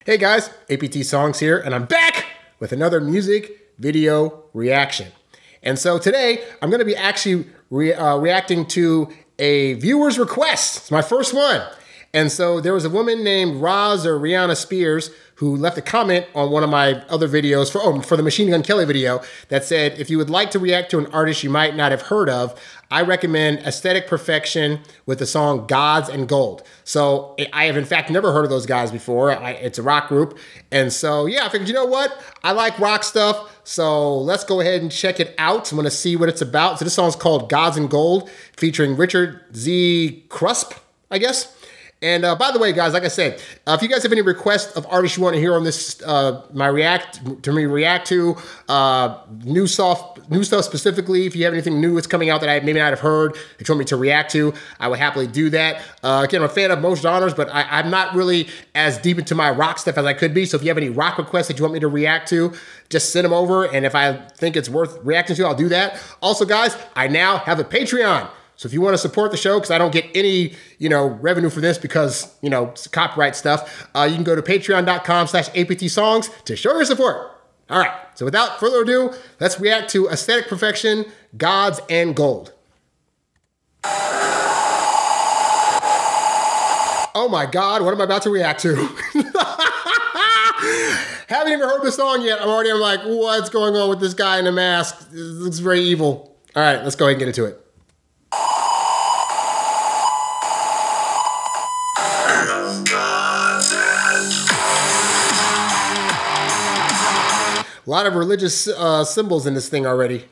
Hey guys, APT Songs here, and I'm back with another music video reaction. And so today, I'm going to be actually reacting to a viewer's request. It's my first one. And so there was a woman named Roz or Rihanna Spears who left a comment on one of my other videos for the Machine Gun Kelly video that said, if you would like to react to an artist you might not have heard of, I recommend Aesthetic Perfection with the song Gods and Gold. So I have in fact never heard of those guys before. It's a rock group. And so yeah, I figured, you know what? I like rock stuff. So let's go ahead and check it out. I'm gonna see what it's about. So this song's called Gods and Gold featuring Richard Z. Krusp, I guess. And by the way, guys, like I said, if you guys have any requests of artists you want to hear on this, my react to new stuff specifically, if you have anything new that's coming out that I maybe not have heard that you want me to react to, I would happily do that. Again, I'm a fan of most genres, but I'm not really as deep into my rock stuff as I could be. So if you have any rock requests that you want me to react to, just send them over. And if I think it's worth reacting to, I'll do that. Also, guys, I now have a Patreon. So if you want to support the show, because I don't get any, revenue for this because, it's copyright stuff, you can go to patreon.com/APTsongs to show your support. All right. So without further ado, let's react to Aesthetic Perfection, Gods and Gold. Oh my God, what am I about to react to? Haven't even heard the song yet. I'm like, what's going on with this guy in a mask? It looks very evil. All right, let's go ahead and get into it. A lot of religious symbols in this thing already.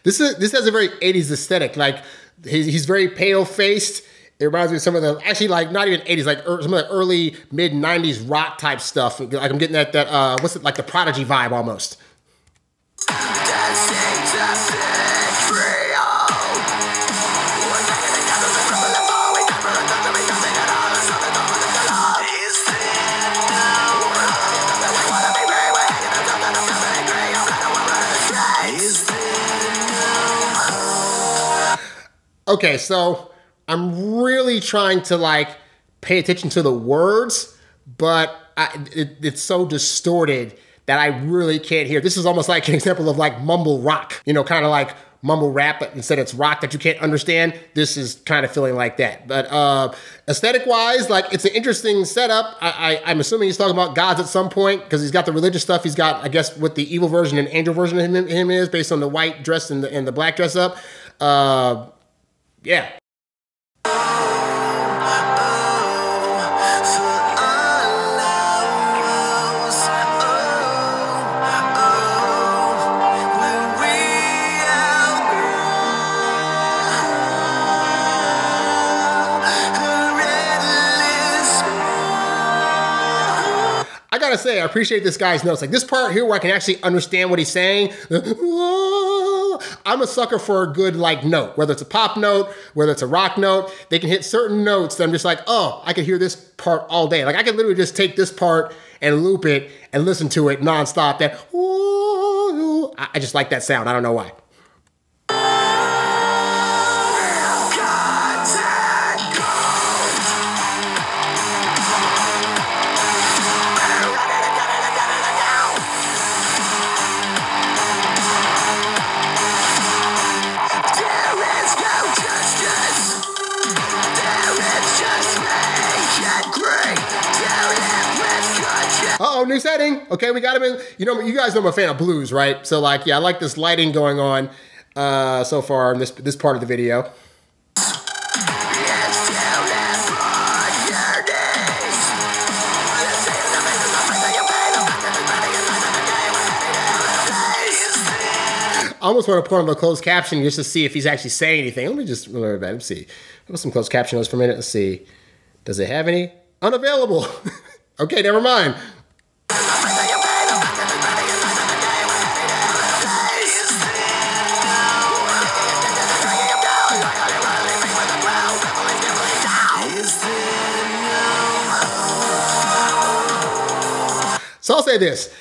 This has a very 80s aesthetic. Like he's very pale faced. It reminds me of some of the, actually like not even 80s, like some of the early mid 90s rock type stuff. Like I'm getting that what's it, like the Prodigy vibe almost. Okay, so I'm really trying to pay attention to the words, but it's so distorted that I really can't hear. This is almost like an example of mumble rock, kind of like mumble rap, but instead it's rock that you can't understand. This is kind of feeling like that. But aesthetic wise, it's an interesting setup. I'm assuming he's talking about gods at some point because he's got the religious stuff. He's got, I guess, what the evil version and angel version of him is based on the white dress and the black dress up. Yeah. I gotta say, I appreciate this guy's notes. Like this part here where I can actually understand what he's saying. I'm a sucker for a good note, whether it's a pop note, whether it's a rock note. They can hit certain notes that I'm just like, oh, I could hear this part all day. Like I could literally just take this part and loop it and listen to it nonstop. I just like that sound. I don't know why. Uh-oh, new setting. Okay, we got him in. You guys know I'm a fan of blues, right? So yeah, I like this lighting going on so far in this part of the video. I almost want to put on the closed caption just to see if he's actually saying anything. Let's see. Put some closed caption notes for a minute. Let's see. Does it have any? Unavailable. Okay, never mind. So I'll say this,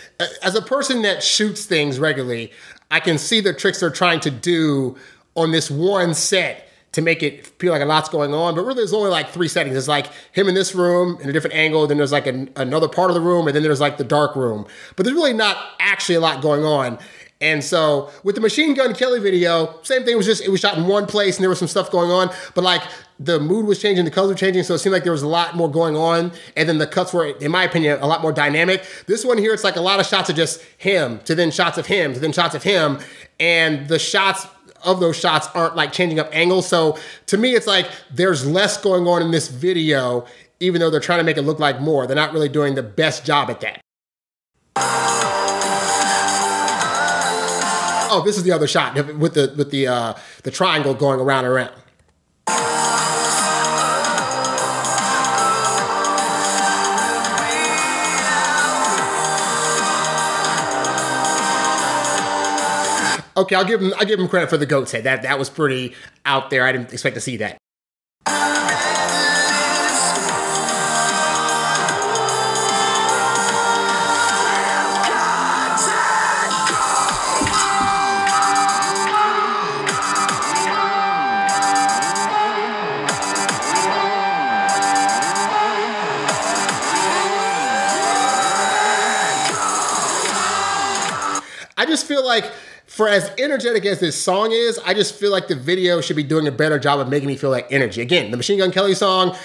as a person that shoots things regularly, I can see the tricks they're trying to do on this one set to make it feel like a lot's going on, but really there's only like 3 settings. It's like him in this room in a different angle, then there's like another part of the room, and then there's like the dark room. But there's really not actually a lot going on. And so with the Machine Gun Kelly video, same thing, it was shot in one place and there was some stuff going on, but like the mood was changing, the colors were changing, so it seemed like there was a lot more going on. And then the cuts were, in my opinion, a lot more dynamic. This one here, it's like a lot of shots of just him, to then shots of him, to then shots of him. And the shots of those shots aren't like changing up angles. So to me, it's like there's less going on in this video, even though they're trying to make it look like more. They're not really doing the best job at that. Oh, this is the other shot with the triangle going around and around. Okay, I'll give him credit for the goat's head. That was pretty out there. I didn't expect to see that. I just feel like, for as energetic as this song is, I just feel like the video should be doing a better job of making me feel that energy. Again, the Machine Gun Kelly song,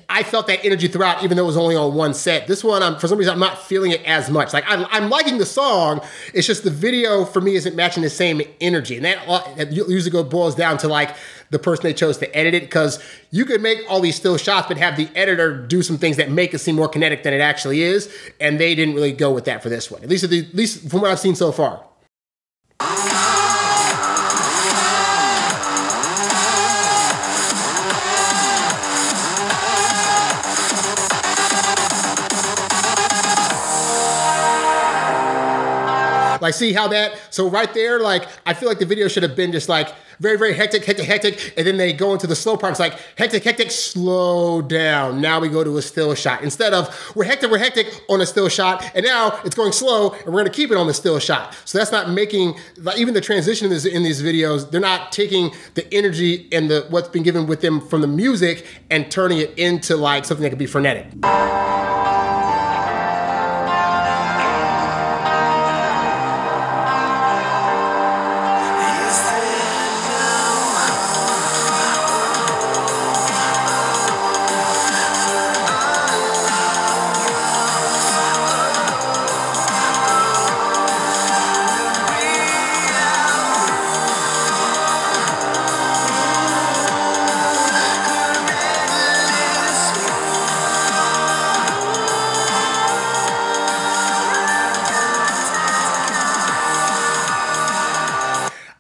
I felt that energy throughout, even though it was only on one set. This one, for some reason, I'm not feeling it as much. Like, I'm liking the song, it's just the video, for me, isn't matching the same energy. And that usually boils down to, like, the person they chose to edit it, because you could make all these still shots, but have the editor do some things that make it seem more kinetic than it actually is, and they didn't really go with that for this one, at least from what I've seen so far. Like, see how so right there, like, I feel like the video should have been just like very, very hectic, and then they go into the slow part. It's like hectic, slow down. Now we go to a still shot. Instead of we're hectic on a still shot, and now it's going slow, and we're gonna keep it on the still shot. So that's not making, like, even the transition in these videos, they're not taking the energy and what's been given with them from the music and turning it into like something that could be frenetic.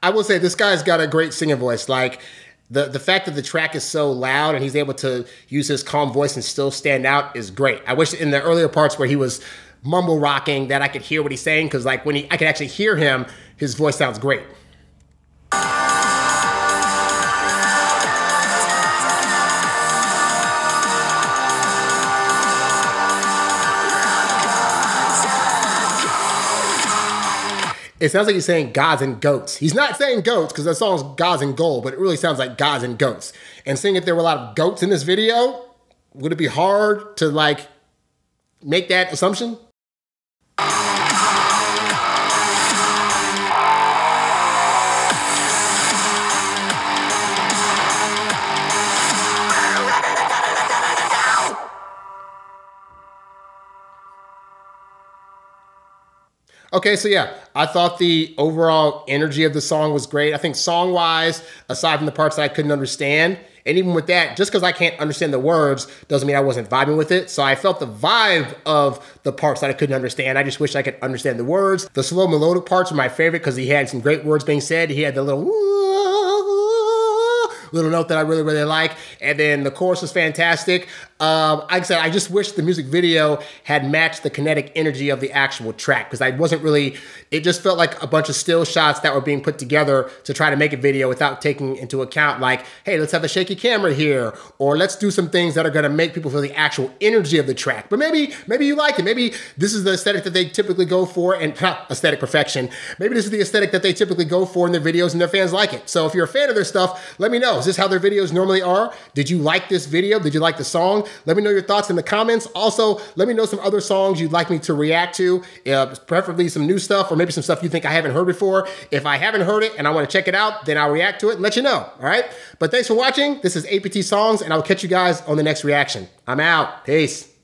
I will say this guy's got a great singing voice. Like, the fact that the track is so loud and he's able to use his calm voice and still stand out is great. I wish in the earlier parts where he was mumble rocking that I could hear what he's saying, because like when I could actually hear him, his voice sounds great. It sounds like he's saying gods and goats. He's not saying goats because that song's Gods and Gold, but it really sounds like gods and goats. And seeing if there were a lot of goats in this video, would it be hard to like make that assumption? Okay, so yeah, I thought the overall energy of the song was great. I think song-wise, aside from the parts that I couldn't understand, and even with that, just because I can't understand the words doesn't mean I wasn't vibing with it. So I felt the vibe of the parts that I couldn't understand. I just wish I could understand the words. The slow melodic parts were my favorite because he had some great words being said. He had the little note that I really, really like. And then the chorus was fantastic. Like I said, I just wish the music video had matched the kinetic energy of the actual track, because I wasn't really, it just felt like a bunch of still shots that were being put together to try to make a video without taking into account like, hey, let's have a shaky camera here, or let's do some things that are going to make people feel the actual energy of the track. But maybe you like it. Maybe this is the aesthetic that they typically go for, and aesthetic perfection. Maybe this is the aesthetic that they typically go for in their videos and their fans like it. So if you're a fan of their stuff, let me know. Is this how their videos normally are? Did you like this video? Did you like the song? Let me know your thoughts in the comments. Also, let me know some other songs you'd like me to react to, preferably some new stuff, or maybe some stuff you think I haven't heard before. If I haven't heard it and I want to check it out, then I'll react to it and let you know, all right? But thanks for watching. This is APT Songs, and I'll catch you guys on the next reaction. I'm out. Peace.